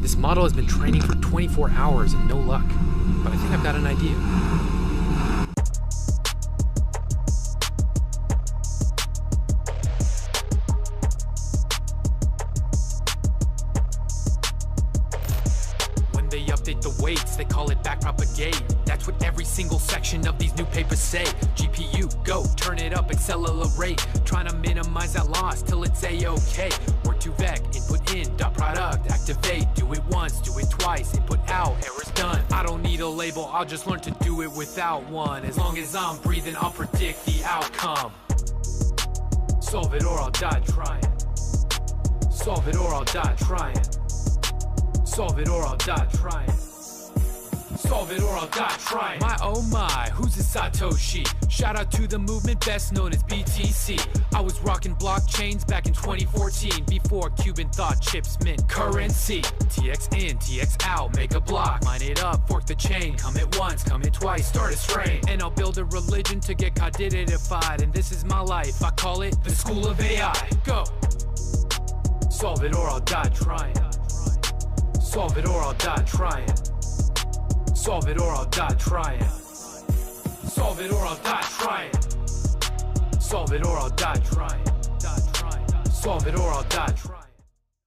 This model has been training for 24 hours and no luck, but I think I've got an idea. When they update the weights, they call it back propagate. That's what every single section of these new papers say. GPU, go, turn it up, accelerate. Trying to minimize that loss till it's A-OK. Work to vec, input in, dot product, activate. Do it once, do it twice, input out, error's done. I don't need a label, I'll just learn to do it without one. As long as I'm breathing, I'll predict the outcome. Solve it or I'll die trying. Solve it or I'll die trying. Solve it or I'll die trying. Solve it or I'll die trying. My oh my, who's a Satoshi? Shout out to the movement best known as BTC. I was rocking blockchains back in 2014, before Cuban thought chips meant currency. TX in, TX out, make a block, mine it up, fork the chain, come it once, come it twice, start a strain. And I'll build a religion to get codified, and this is my life, I call it the school of AI. Go! Solve it or I'll die trying. Solve it or I'll die trying. Solve it or I'll die trying. Solve it or I'll die trying. Solve it or I'll die trying. Solve it or I'll die trying.